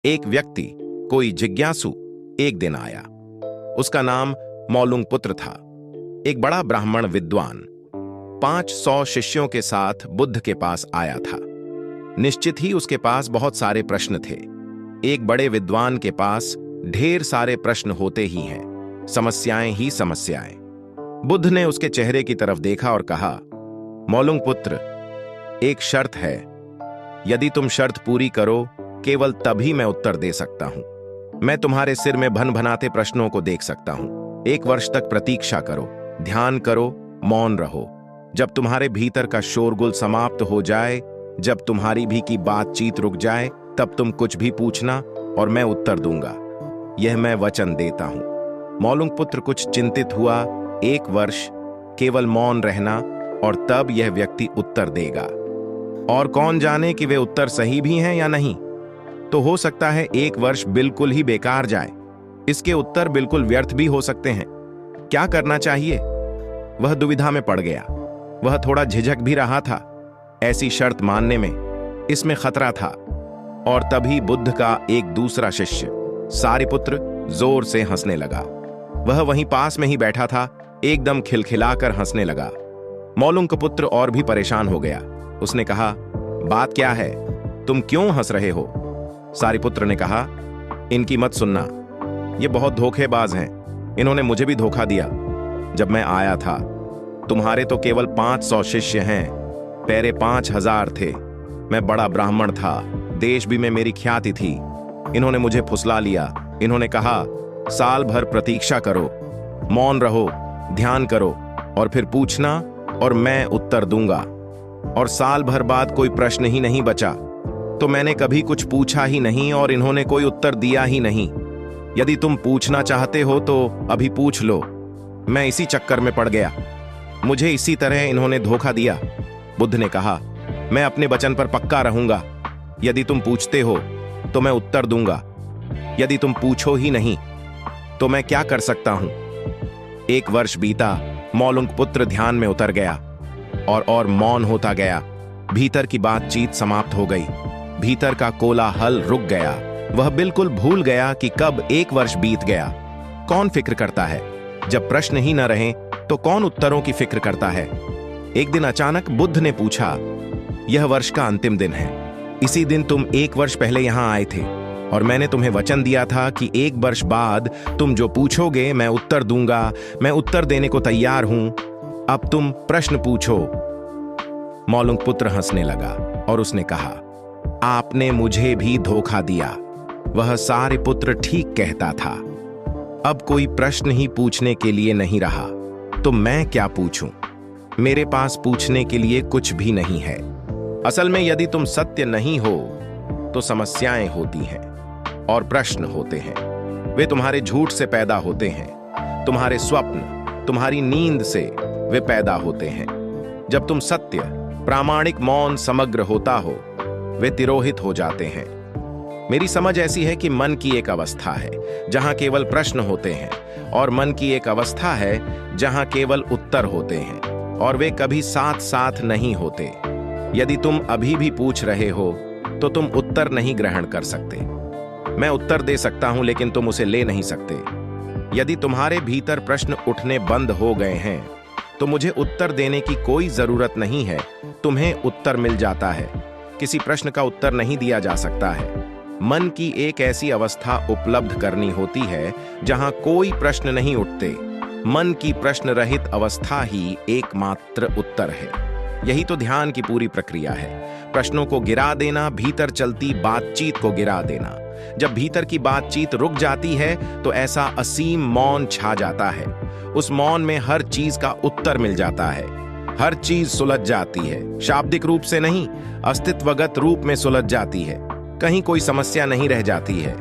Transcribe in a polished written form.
एक व्यक्ति, कोई जिज्ञासु, एक दिन आया। उसका नाम मौलुंगपुत्र था। एक बड़ा ब्राह्मण विद्वान 500 शिष्यों के साथ बुद्ध के पास आया था। निश्चित ही उसके पास बहुत सारे प्रश्न थे। एक बड़े विद्वान के पास ढेर सारे प्रश्न होते ही हैं, समस्याएं ही समस्याएं। बुद्ध ने उसके चेहरे की तरफ देखा और कहा, मौलुंगपुत्र, एक शर्त है। यदि तुम शर्त पूरी करो, केवल तभी मैं उत्तर दे सकता हूं। मैं तुम्हारे सिर में भन भनाते प्रश्नों को देख सकता हूं। 1 वर्ष तक प्रतीक्षा करो, ध्यान करो, मौन रहो। जब तुम्हारे भीतर का शोरगुल समाप्त हो जाए, जब तुम्हारी भी की बातचीत रुक जाए, तब तुम कुछ भी पूछना और मैं उत्तर दूंगा। यह मैं वचन देता हूं। मौलुंगपुत्र कुछ चिंतित हुआ। 1 वर्ष केवल मौन रहना और तब यह व्यक्ति उत्तर देगा। और कौन जाने कि वे उत्तर सही भी हैं या नहीं। तो हो सकता है 1 वर्ष बिल्कुल ही बेकार जाए। इसके उत्तर बिल्कुल व्यर्थ भी हो सकते हैं। क्या करना चाहिए? वह दुविधा में पड़ गया। वह थोड़ा झिझक भी रहा था ऐसी शर्त मानने में। इसमें खतरा था। और तभी बुद्ध का एक दूसरा शिष्य सारिपुत्र जोर से हंसने लगा। वह वहीं पास में ही बैठा था, एकदम खिलखिलाकर हंसने लगा। मौलुंगपुत्र और भी परेशान हो गया। उसने कहा, बात क्या है? तुम क्यों हंस रहे हो? सारिपुत्र ने कहा, इनकी मत सुनना। ये बहुत धोखेबाज हैं। इन्होंने मुझे भी धोखा दिया। जब मैं आया था, तुम्हारे तो केवल 500 शिष्य हैं, पहले 5000 थे। मैं बड़ा ब्राह्मण था, देश भी में मेरी ख्याति थी। इन्होंने मुझे फुसला लिया। इन्होंने कहा, साल भर प्रतीक्षा करो, मौन रहो, ध्यान करो और फिर पूछना और मैं उत्तर दूंगा। और साल भर बाद कोई प्रश्न ही नहीं बचा, तो मैंने कभी कुछ पूछा ही नहीं और इन्होंने कोई उत्तर दिया ही नहीं। यदि तुम पूछना चाहते हो तो अभी पूछ लो। मैं इसी चक्कर में पड़ गया। मुझे इसी तरह इन्होंने धोखा दिया। बुद्ध ने कहा, मैं अपने वचन पर पक्का रहूंगा। यदि तुम पूछते हो तो मैं उत्तर दूंगा। यदि तुम पूछो ही नहीं तो मैं क्या कर सकता हूं? 1 वर्ष बीता। मौलुंगपुत्र ध्यान में उतर गया और मौन होता गया। भीतर की बातचीत समाप्त हो गई। भीतर का कोलाहल रुक गया। वह बिल्कुल भूल गया कि कब 1 वर्ष बीत गया। कौन फिक्र करता है? जब प्रश्न ही न रहे तो कौन उत्तरों की फिक्र करता है? एक दिन अचानक बुद्ध ने पूछा, यह वर्ष का अंतिम दिन है। इसी दिन तुम 1 वर्ष पहले यहां आए थे और मैंने तुम्हें वचन दिया था कि 1 वर्ष बाद तुम जो पूछोगे मैं उत्तर दूंगा। मैं उत्तर देने को तैयार हूं। अब तुम प्रश्न पूछो। मौलुंगपुत्र हंसने लगा और उसने कहा, आपने मुझे भी धोखा दिया। वह सारिपुत्र ठीक कहता था। अब कोई प्रश्न ही पूछने के लिए नहीं रहा, तो मैं क्या पूछूं? मेरे पास पूछने के लिए कुछ भी नहीं है। असल में यदि तुम सत्य नहीं हो तो समस्याएं होती हैं और प्रश्न होते हैं। वे तुम्हारे झूठ से पैदा होते हैं। तुम्हारे स्वप्न, तुम्हारी नींद से वे पैदा होते हैं। जब तुम सत्य, प्रामाणिक, मौन, समग्र होता हो, वे तिरोहित हो जाते हैं। मेरी समझ ऐसी है कि मन की एक अवस्था है जहां केवल प्रश्न होते हैं और मन की एक अवस्था है जहां केवल उत्तर होते हैं और वे कभी साथ साथ नहीं होते। यदि तुम अभी भी पूछ रहे हो तो तुम उत्तर नहीं ग्रहण कर सकते। मैं उत्तर दे सकता हूं लेकिन तुम उसे ले नहीं सकते। यदि तुम्हारे भीतर प्रश्न उठने बंद हो गए हैं तो मुझे उत्तर देने की कोई जरूरत नहीं है। तुम्हें उत्तर मिल जाता है। किसी प्रश्न का उत्तर नहीं दिया जा सकता है। मन की एक ऐसी अवस्था उपलब्ध करनी होती है जहां कोई प्रश्न नहीं उठते। मन की प्रश्न रहित अवस्था ही एकमात्र उत्तर है। यही तो ध्यान की पूरी प्रक्रिया है। प्रश्नों को गिरा देना, भीतर चलती बातचीत को गिरा देना। जब भीतर की बातचीत रुक जाती है तो ऐसा असीम मौन छा जाता है। उस मौन में हर चीज का उत्तर मिल जाता है। हर चीज सुलझ जाती है। शाब्दिक रूप से नहीं, अस्तित्वगत रूप में सुलझ जाती है। कहीं कोई समस्या नहीं रह जाती है।